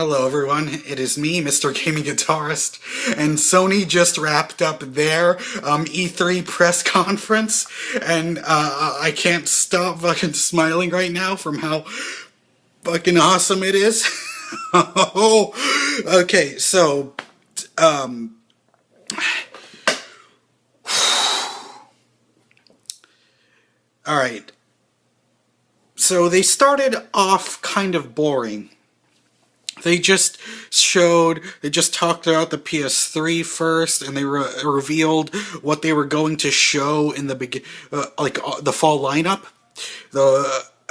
Hello everyone, it is me, MrGamingGuitarist, and Sony just wrapped up their E3 press conference, and I can't stop fucking smiling right now from how fucking awesome it is. Oh, okay, so, alright, so they started off kind of boring. They just talked about the PS3 first, and they revealed what they were going to show in the the fall lineup,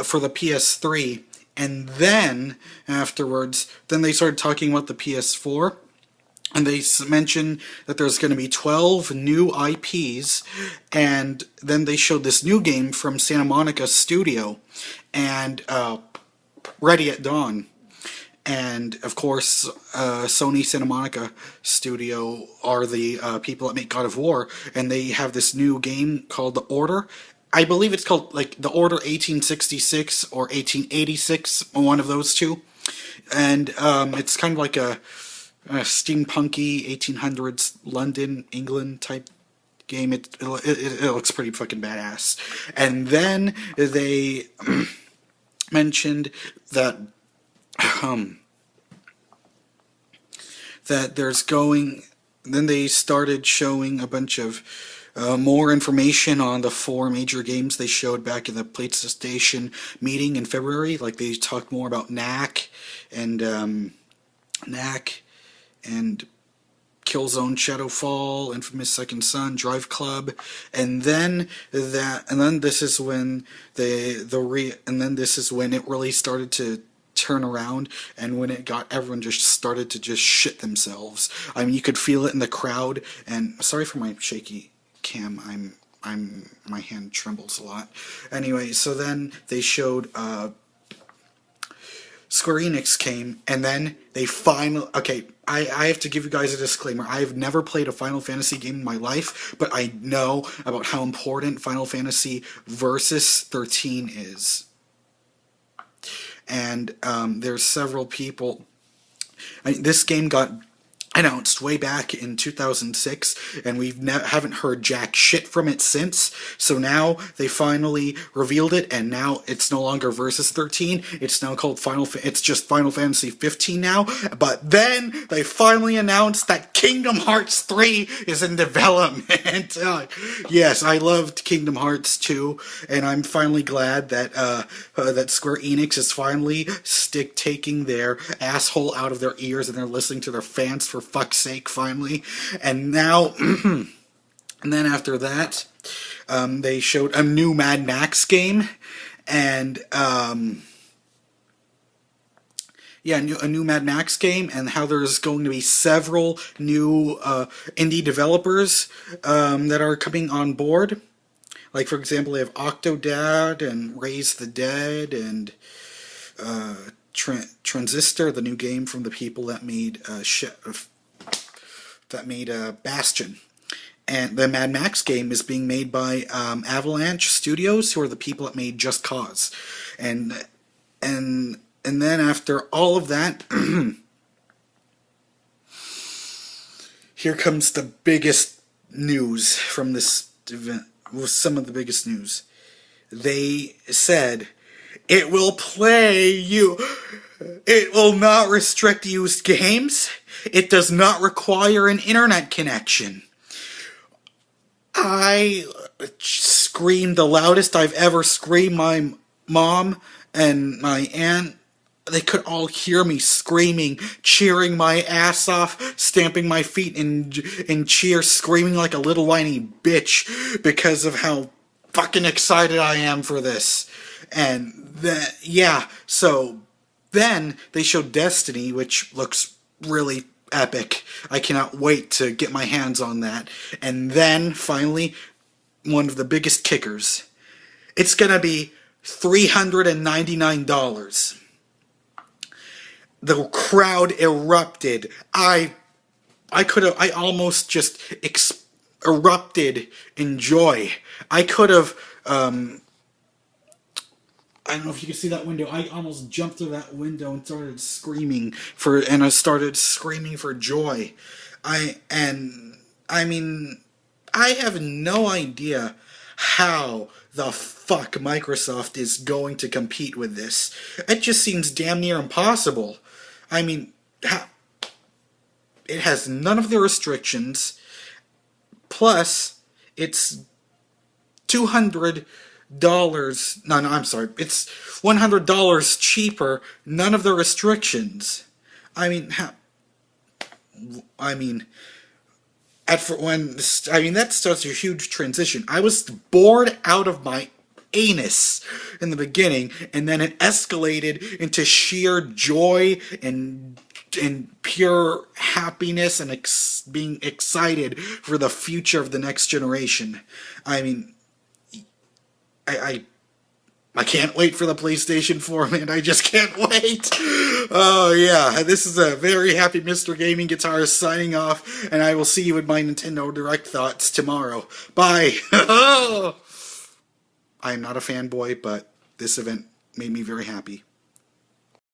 for the PS3, and then afterwards, they started talking about the PS4, and they mentioned that there's going to be 12 new IPs, and then they showed this new game from Santa Monica Studio, and Ready at Dawn. And, of course, Sony Santa Monica Studio are the people that make God of War, and they have this new game called The Order. I believe it's called, The Order 1866 or 1886, one of those two. And it's kind of like a steampunky 1800s London, England type game. It looks pretty fucking badass. And then they mentioned that then they started showing a bunch of more information on the 4 major games they showed back in the PlayStation meeting in February. Like, they talked more about Knack and Killzone Shadowfall, Infamous Second Son, Drive Club, and then this is when it really started to turn around, and when it got, everyone just started to just shit themselves. I mean, you could feel it in the crowd, and sorry for my shaky cam, my hand trembles a lot. Anyway, so then they showed Square Enix came, and then they finally, okay, I have to give you guys a disclaimer. I have never played a Final Fantasy game in my life, but I know about how important Final Fantasy Versus 13 is. And there's several people. This game got announced way back in 2006, and we haven't heard jack shit from it since. So now they finally revealed it, and now it's no longer Versus 13. It's now called it's just Final Fantasy 15 now. But then they finally announced that Kingdom Hearts 3 is in development. Yes, I loved Kingdom Hearts 2, and I'm finally glad that that Square Enix is finally taking their asshole out of their ears, and they're listening to their fans for fuck's sake, finally. And now, and then after that, they showed a new Mad Max game, and yeah, a new Mad Max game, and how there's going to be several new indie developers that are coming on board. Like, for example, they have Octodad and Raise the Dead and Transistor, the new game from the people that made Bastion. And the Mad Max game is being made by Avalanche Studios, who are the people that made Just Cause. And then after all of that, here comes the biggest news from this event. Was some of the biggest news. They said it will not restrict used games. It does not require an internet connection. I screamed the loudest I've ever screamed. My mom and my aunt, they could all hear me screaming, cheering my ass off, stamping my feet in cheer, screaming like a little whiny bitch because of how fucking excited I am for this. And then, yeah, so then they showed Destiny, which looks really epic. I cannot wait to get my hands on that. And then, finally, one of the biggest kickers. It's gonna be $399. The crowd erupted. I almost just erupted in joy. I could have, I don't know if you can see that window. I almost jumped through that window and started screaming for joy. I mean, I have no idea how the fuck Microsoft is going to compete with this. It just seems damn near impossible. I mean, it has none of the restrictions. Plus, it's $200. No, I'm sorry. It's $100 cheaper. None of the restrictions. I mean, that's such a huge transition. I was bored out of my anus in the beginning, and then it escalated into sheer joy and pure happiness and being excited for the future of the next generation. I mean, I can't wait for the PlayStation 4, man. I just can't wait. Oh, yeah. This is a very happy Mr. Gaming Guitarist signing off, and I will see you in my Nintendo Direct thoughts tomorrow. Bye. I am not a fanboy, but this event made me very happy.